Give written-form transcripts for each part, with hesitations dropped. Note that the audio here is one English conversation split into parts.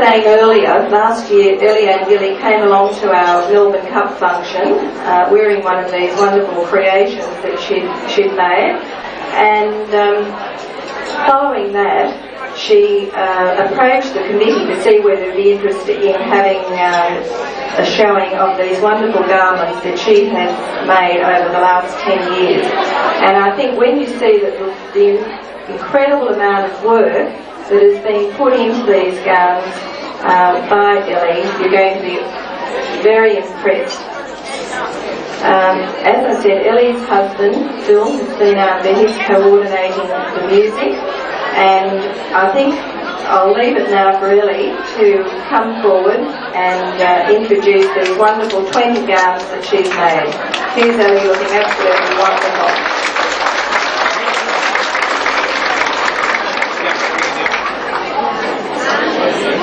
saying earlier, last year Elly Angiley came along to our Melbourne Cup function wearing one of these wonderful creations that she'd made, and following that she approached the committee to see whether they'd be interested in having a showing of these wonderful garments that she has made over the last 10 years. And I think when you see that the incredible amount of work that has been put into these gowns by Elly, you're going to be very impressed. As I said, Elly's husband, Phil, has been out there, he's coordinating the music, and I think I'll leave it now for Elly to come forward and introduce these wonderful 20 gowns that she's made. Here's Elly looking absolutely wonderful.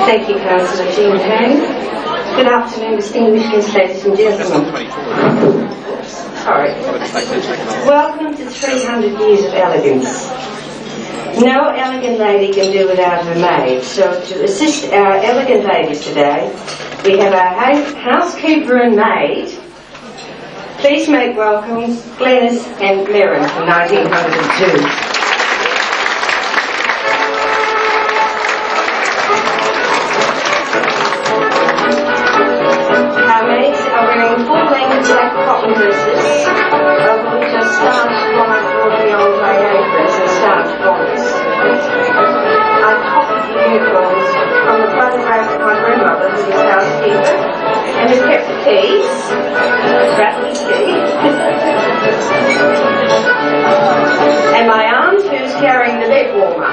Thank you, Councillor Jean Payne. Good afternoon, distinguished guests, ladies and gentlemen. Sorry. Welcome to 300 years of elegance. No elegant lady can do without her maid, so to assist our elegant ladies today, we have our housekeeper and maid. Please make welcome Glenys and Merrin from 1902. Full-length black cotton dresses, over which are starched white ordinary old grey aprons and starched bonnets. I copied the uniforms from the photograph of my grandmother, who was housekeeper, and who kept the keys, Rattler's key, and my aunt, who's carrying the bed warmer.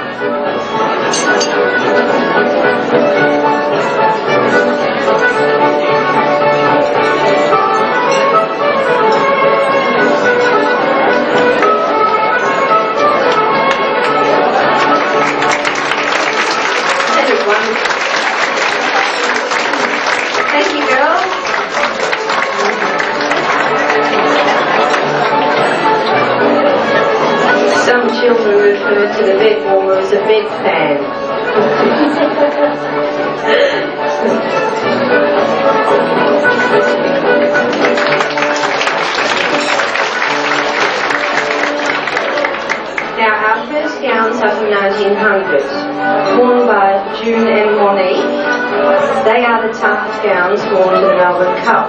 Thank you, girls. Some children refer to the bed warmer as a bed fan. Now, our first gowns are from 1900, worn by June and Monique. They are the toughest gowns worn to the Melbourne Cup.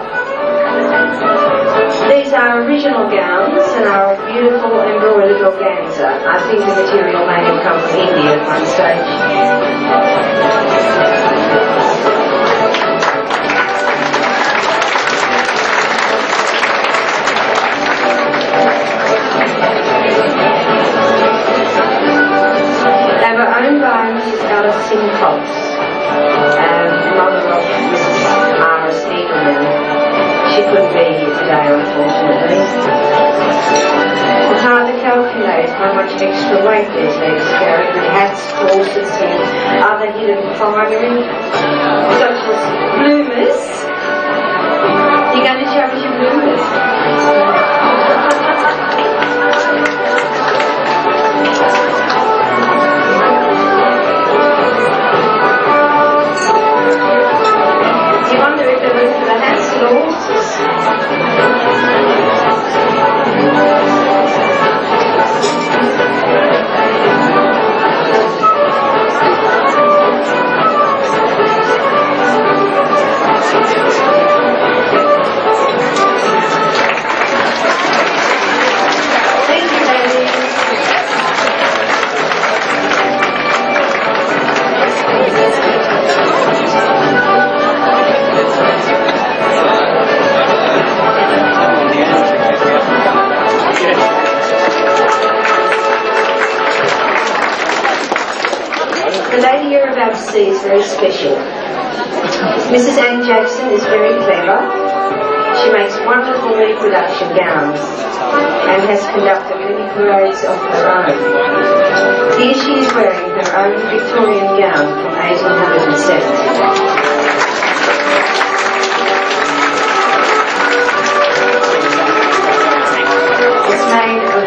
These are original gowns and are of beautiful embroidered organza. I think the material may have come from India at one stage. Owned by Mrs. Alice Simcox, mother of Mrs. R.S. Eagleman. She couldn't be here today, unfortunately. It's hard to calculate how much extra weight these ladies carry with hats, corsets and other hidden finery, such as bloomers. You're going to show us your bloomers? Is very special. Mrs. Anne Jackson is very clever. She makes wonderful reproduction gowns and has conducted many parades of her own. Here she is wearing her own Victorian gown from 1870. It's made of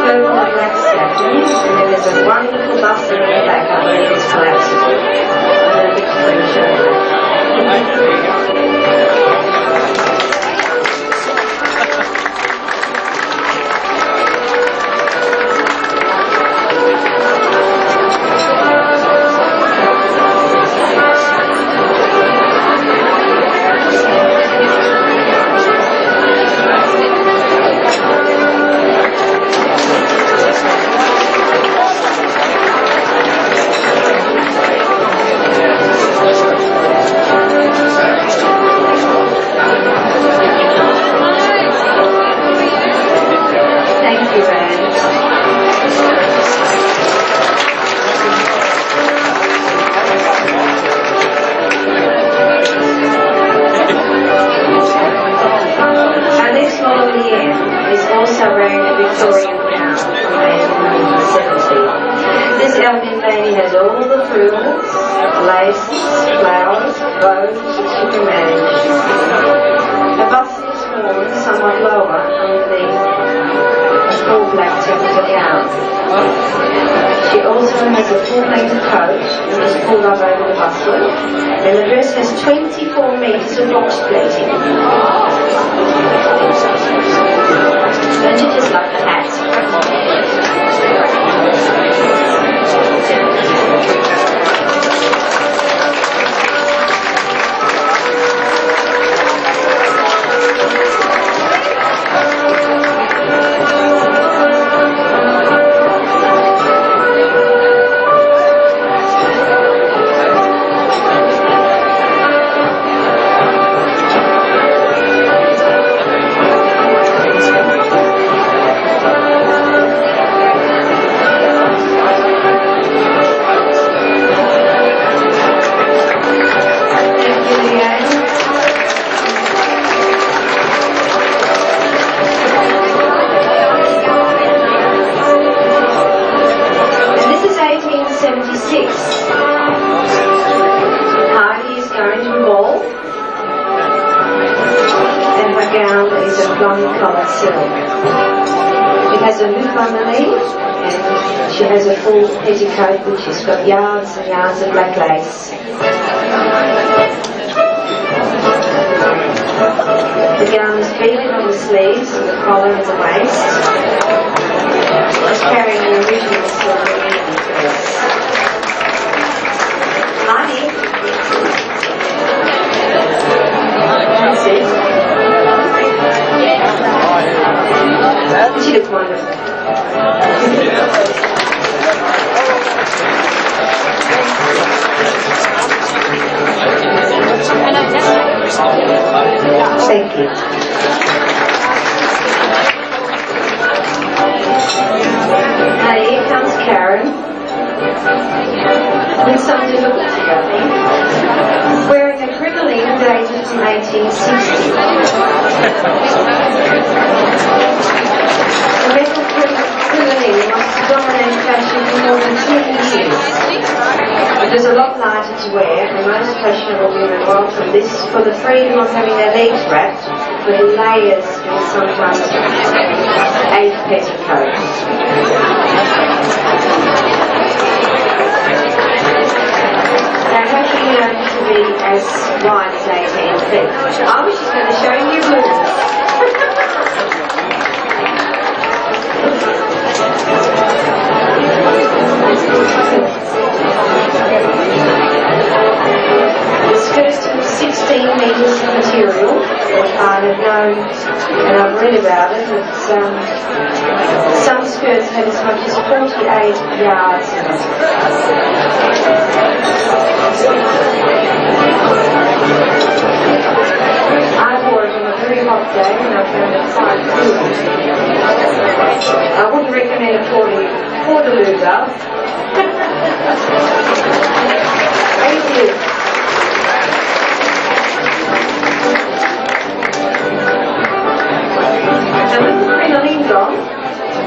purple and black satin, and then there's a wonderful bustle in the back. I believe it's collapsible. I'm going to show lady has all the frills, laces, flowers, bows that she can manage. Her bust is worn somewhat lower underneath a full black taffeta gown. She also has a full-length coat that is pulled up over the bustlet, and the dress has 24 metres of box pleating. Don't you just love the hat? She has a full petticoat which has got yards and yards of black lace. The gown is beaded on the sleeves and the collar and the waist. She's carrying the original silver evening dress. Honey. That's it. She looks wonderful. Thank you. Now here comes Karen with some difficulty, I think, wearing a crinoline dated from 1860. The metal crinoline was to dominate fashion for more than 10 years. It was a lot lighter to wear, and most fashionable women welcome this for the freedom of having their legs wrapped with layers and sometimes 8 petticoats. Now, has been known to be as wide as 18 feet. I wish she's going to show you moves. The skirts were 16 metres of material, which I have known and I've read about it. Some skirts had as much as 48 yards in it. I wore it on a very hot day and I found it quite cool. I wouldn't recommend a Portaloo though. Thank you. Now with the crinoline on,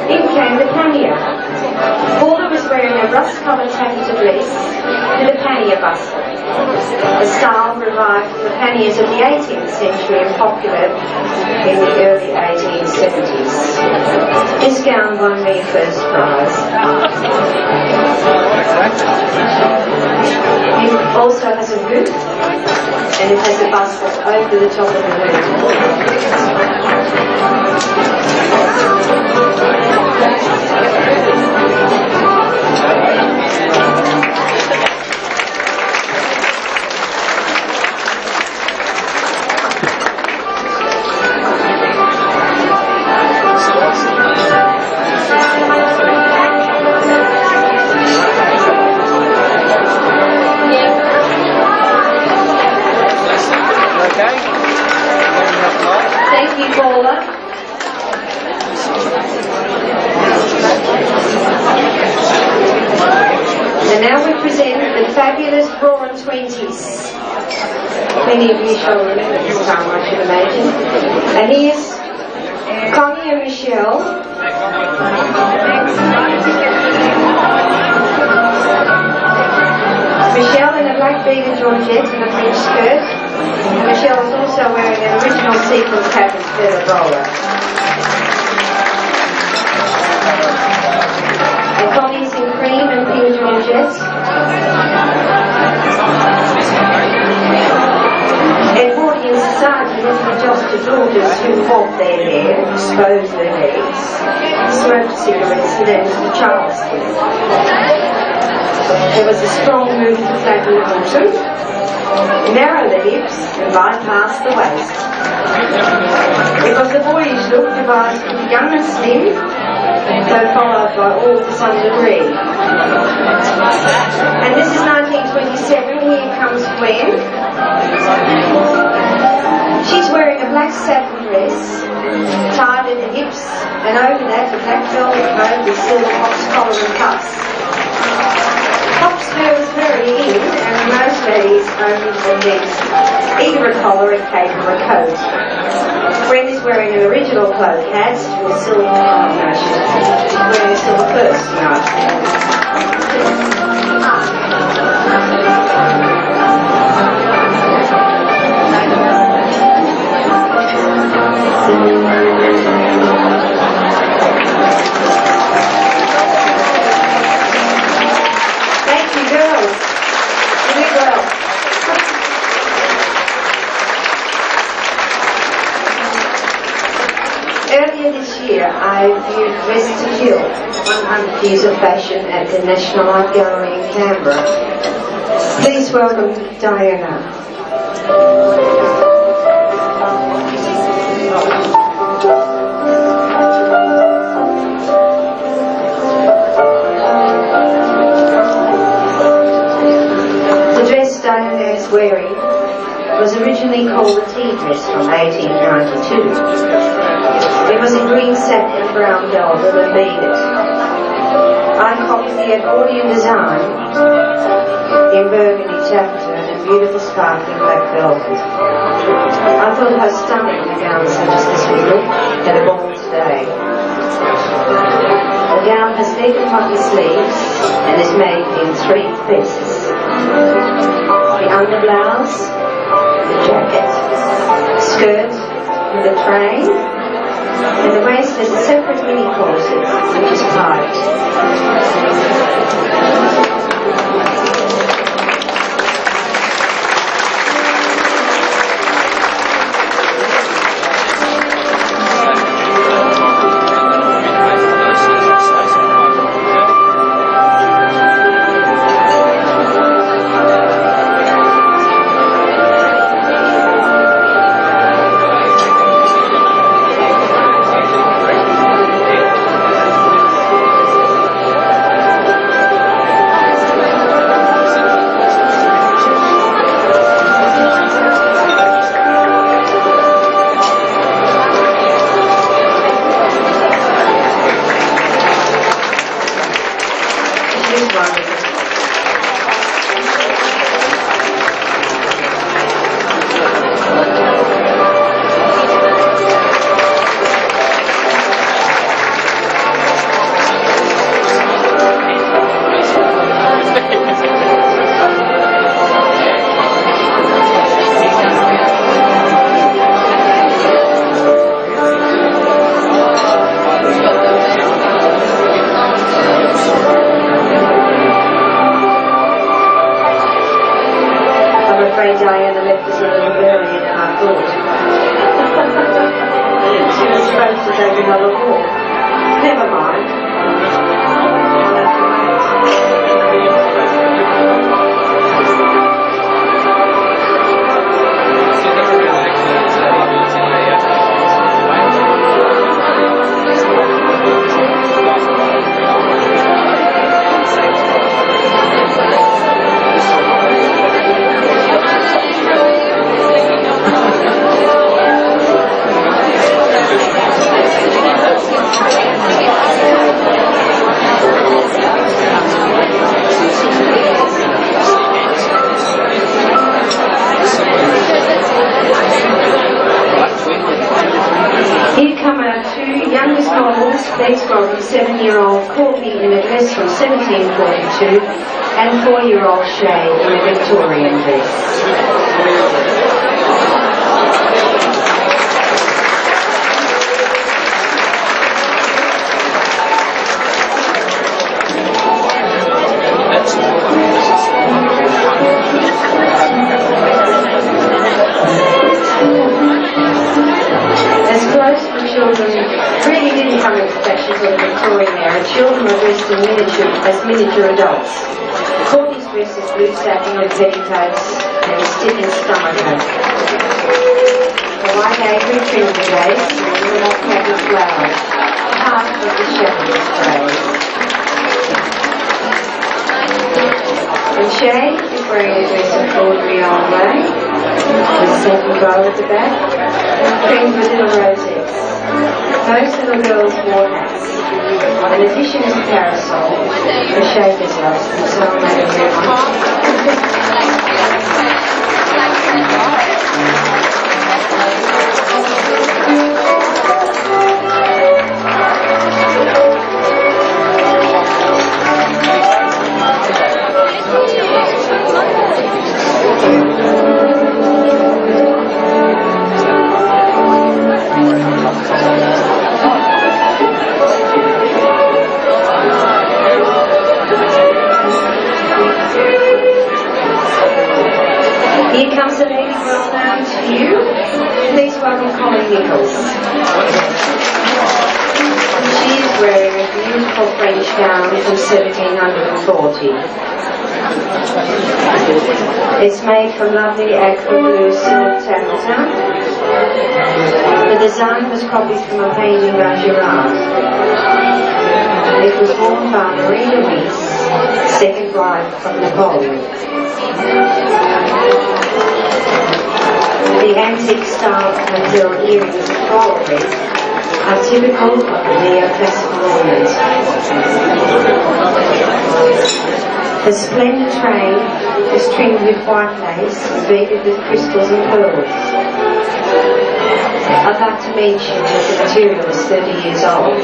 in came the pannier. Paula was wearing a rust-coloured taffeta dress with a pannier bustle. The style revived the panniers of the 18th century and popular in the early 1870s. This gown won me first prize. It also has a hoop and it has a bustle over the top of the Thank you, Paula. And now we present the fabulous Roaring 20s. Many of you shall remember this time, I should imagine. And here's Connie and Michelle. beaded Georgette and a French skirt. And Michelle is also wearing an original sequin cap and feather roller. And Connie's in cream and pink Georgette. Edwardian society has adjusted daughters who bob their hair, expose their legs, smoke cigarettes and dance to Charleston. There was a strong move to flatten the bottom, narrow the hips and bypass the waist. It was the boyish look devised to be young and slim, though followed by all to some degree. And this is 1927, here comes Gwen. She's wearing a black satin dress, tied at the hips, and over that a black velvet coat with silver fox collar and cuffs. Foxfur was very in, and most ladies owned at least either a collar, a cape, or a coat. Gwen is wearing an original cloak hat with silver, she's wearing a silver purse tonight. Thank you, girls. You did well. Earlier this year, I viewed Dress to Kill, 100 Years of Fashion at the National Art Gallery in Canberra. Please welcome Diana. Diana is wearing was originally called the tea dress from 1892. It was in green satin and brown velvet and beaded. I copied the Edwardian design in burgundy taffeta and beautiful sparkling black velvet. I thought how stunning a gown such as this would look at a ball today. The gown has big and puffy sleeves and is made in 3 pieces. The underblouse, the jacket, skirt with a train, and the waist has a separate mini corset which is tight. Diana left us a little earlier than I thought. She was supposed to take another walk. Never mind. 7-year-old Courtney in a dress from 1742 and 4-year-old Shay in a Victorian dress. As clothes for children really didn't come into fashion until the Victorian era, children were dressed in as miniature adults. Courtney's dress is blue satin with petticoats and a stiff and stomacher. The white apron trimmed with lace and a not patterned flowers, half of the shepherd's phrase. And Shay is wearing a dress of broderie ombre, with a satin bow at the back, trimmed with little rosettes. Most little girls wore hats. An addition is a parasol, the shakers loves, and so may everyone. Here comes a lady well known to you. Please welcome Colin Nichols. She is wearing a beautiful French gown from 1740. It's made from lovely aqua blue silk taffeta. The design was copied from a painting by Girard. It was worn by Marie Louise, second wife of Napoleon. The antique style material earrings and jewelry are typical of the neoclassical ornament. The splendid train is trimmed with white lace and beaded with crystals and pearls. I'd like to mention that the material is 30 years old.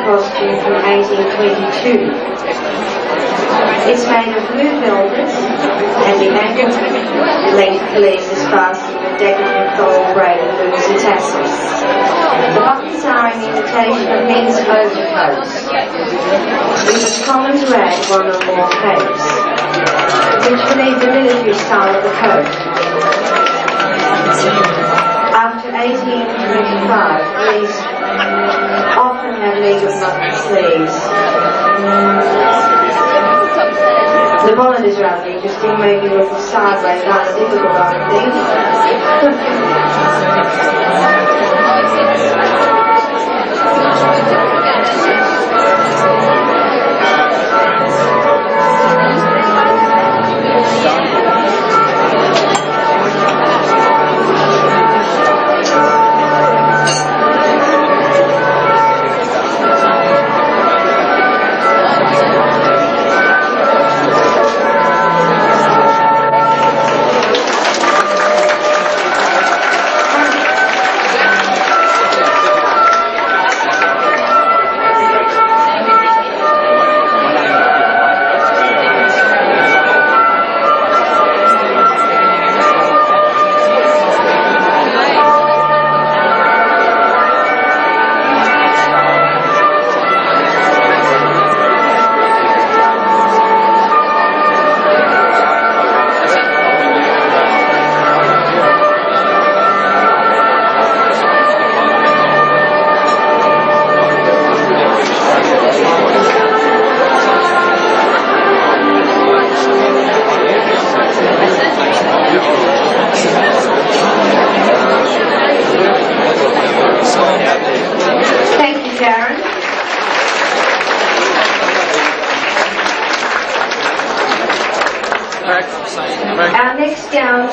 costume from 1822. It's made of blue velvet and the ankle-length fleece is fastened with decorative gold-braided loops and tassels. The buttons are an imitation of men's overcoats. It was common to add one or more capes, which relieved the military style of the coat. After 1825, these often have legal button sleeves. The bonnet is rather interesting, maybe looking sideways, rather difficult, I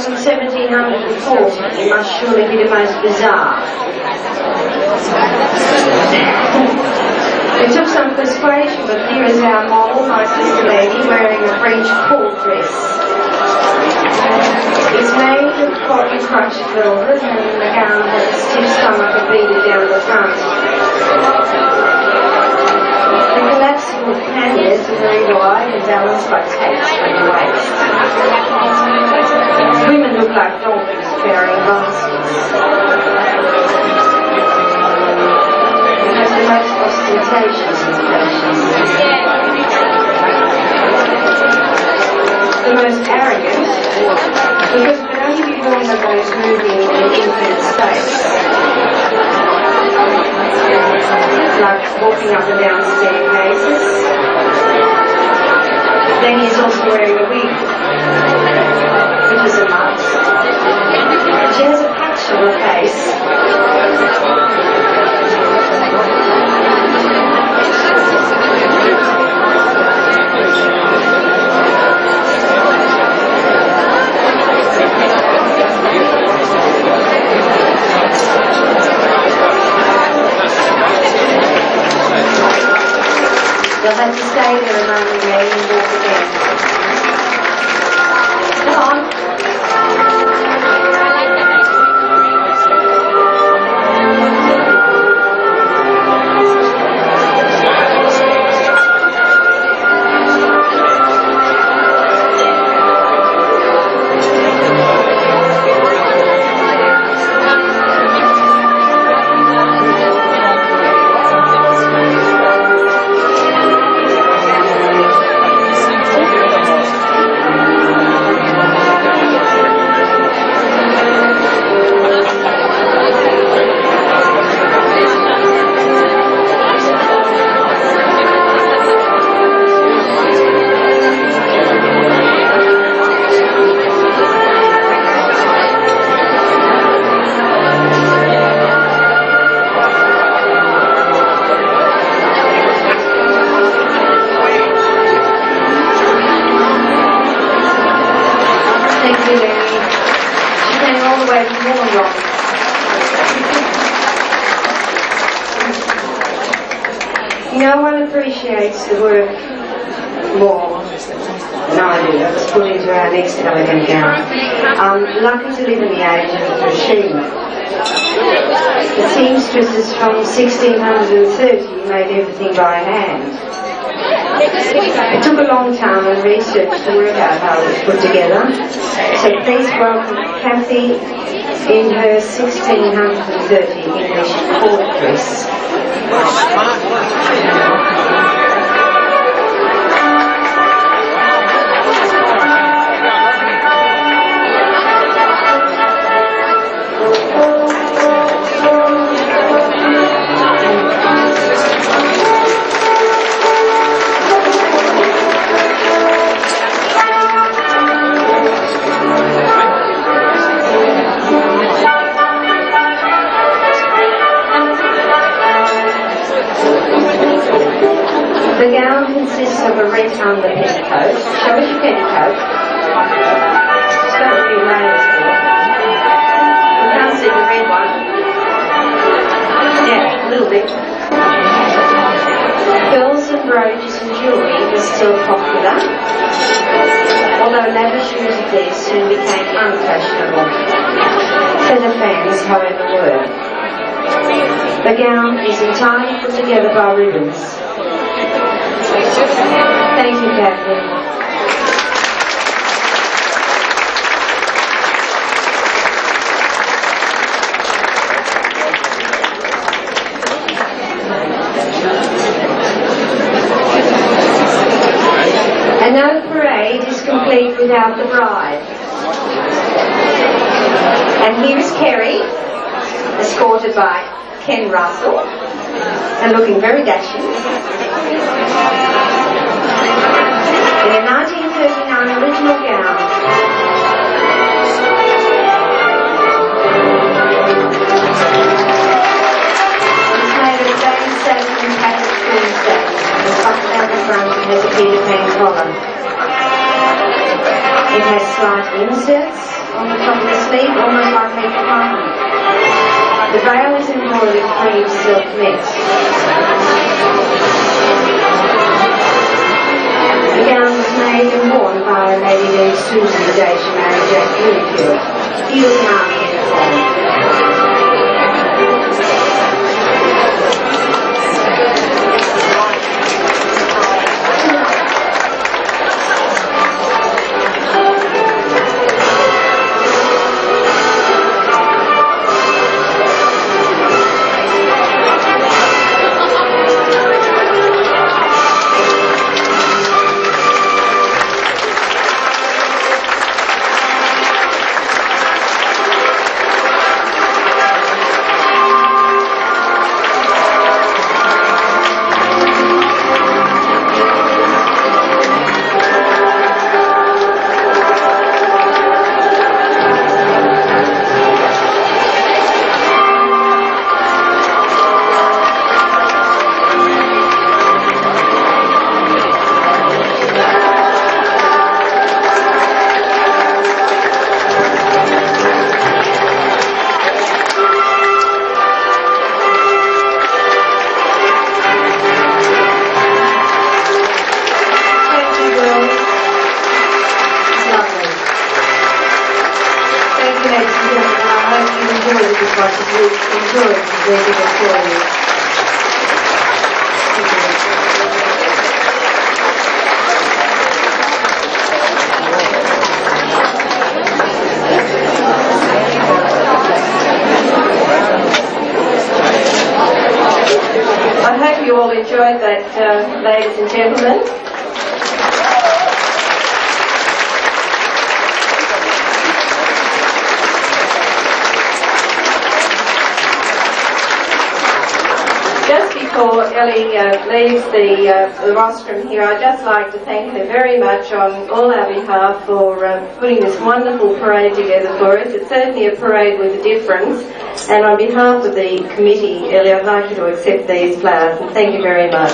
from 1740, it must surely be the most bizarre. It took some persuasion, but here is our model, my sister lady, wearing a French court dress. It's made of cotton crushed velvet, and the gown has a stiff stomach and beaded down the front. The collapsible panniers are very wide and balanced by tapes from the waist. Women look like donkeys carrying baskets. It has the most ostentatious impressions. The most arrogant, because it can only be worn by those moving in an infinite space. Like walking up and down staircases. Then he's also wearing a wig, which is a mask. She has a patch on her face. You'll have to stay there a moment, Ray, and walk again. Come on. No one appreciates the work more than I do that was put into our next elegant gown. I'm lucky to live in the age of the machine. The seamstresses from 1630 made everything by hand. It took a long time and research to work out how it was put together. So please welcome Kathy in her 1630 English court dress. The gown consists of a red under petticoat. Show us your petticoat. It's got a few layers there. You can't see the red one. Yeah, a little bit. Pearls and brooches and jewellery were still popular, although lavish use of these soon became unfashionable. Feather fans, however, were. The gown is entirely put together by ribbons. Thank you, Catherine. And no parade is complete without the bride. And here's Kerry, escorted by Ken Russell, and looking very dashing. In a 1939 original gown. It's made of plain satin and patterned cream satin. The button down the front has a Peter Pan collar. It has slight inserts on the top of the sleeve, almost like a compartment. The veil is embroidered with cream silk net. The gown was made and worn by a lady named Susan the day she married Jack Gillifield. He was an architect. I hope you all enjoyed that, ladies and gentlemen. Just before Elly leaves the rostrum here, I'd just like to thank her very much on all our behalf for putting this wonderful parade together for us. It's certainly a parade with a difference, and on behalf of the committee, Elly, I'd like you to accept these flowers, and thank you very much.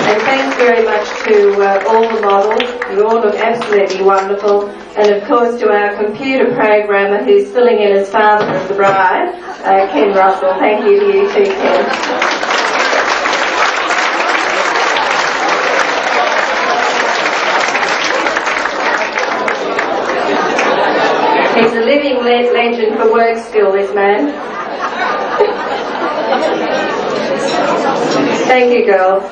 And thanks very much to all the models. You all look absolutely wonderful. And of course to our computer programmer who's filling in as father of the bride, Ken Russell. Thank you to you too, Ken. He's a living legend for work skill, this man. Thank you, girls.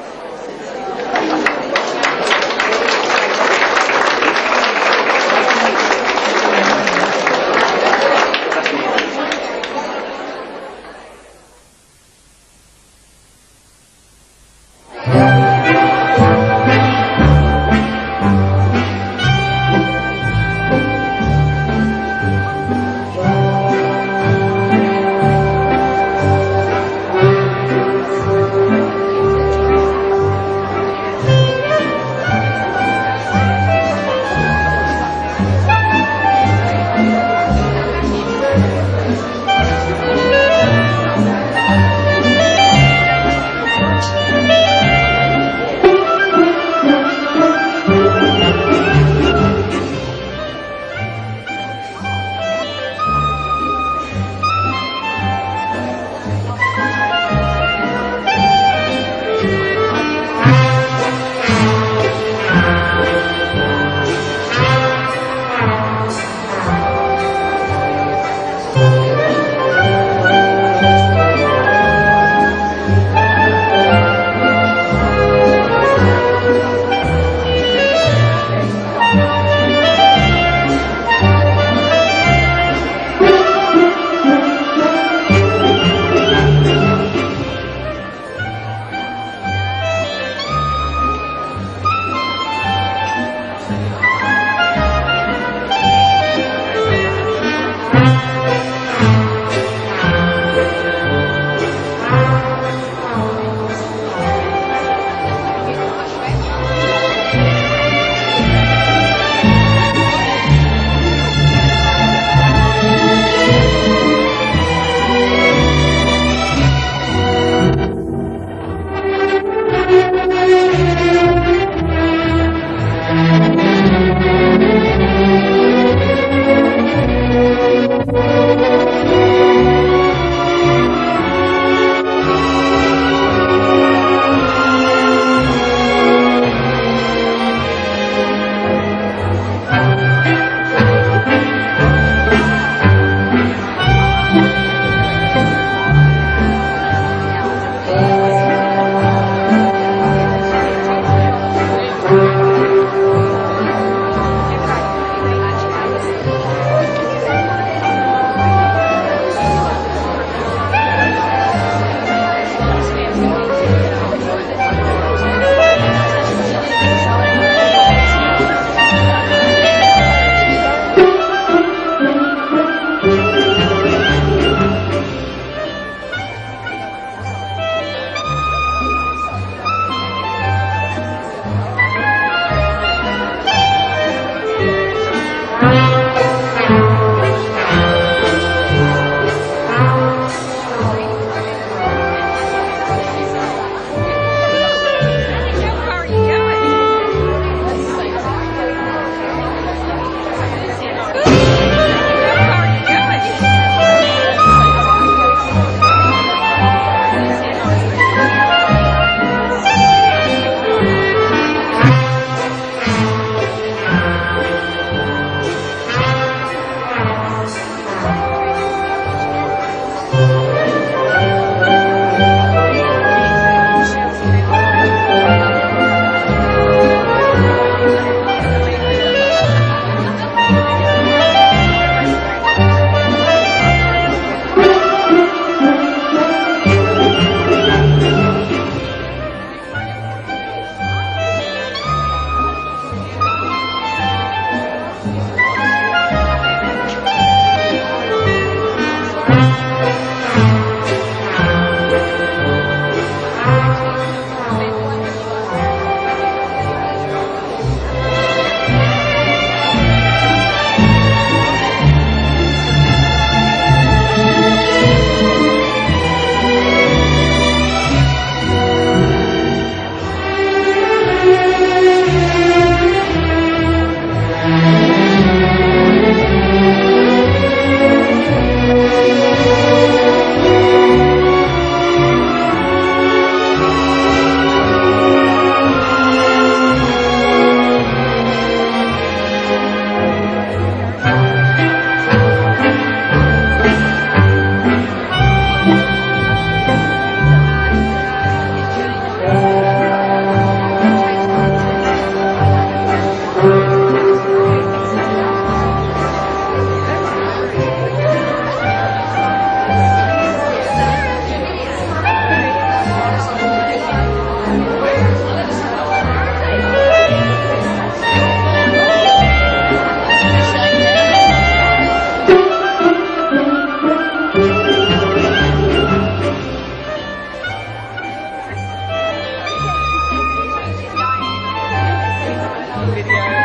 video.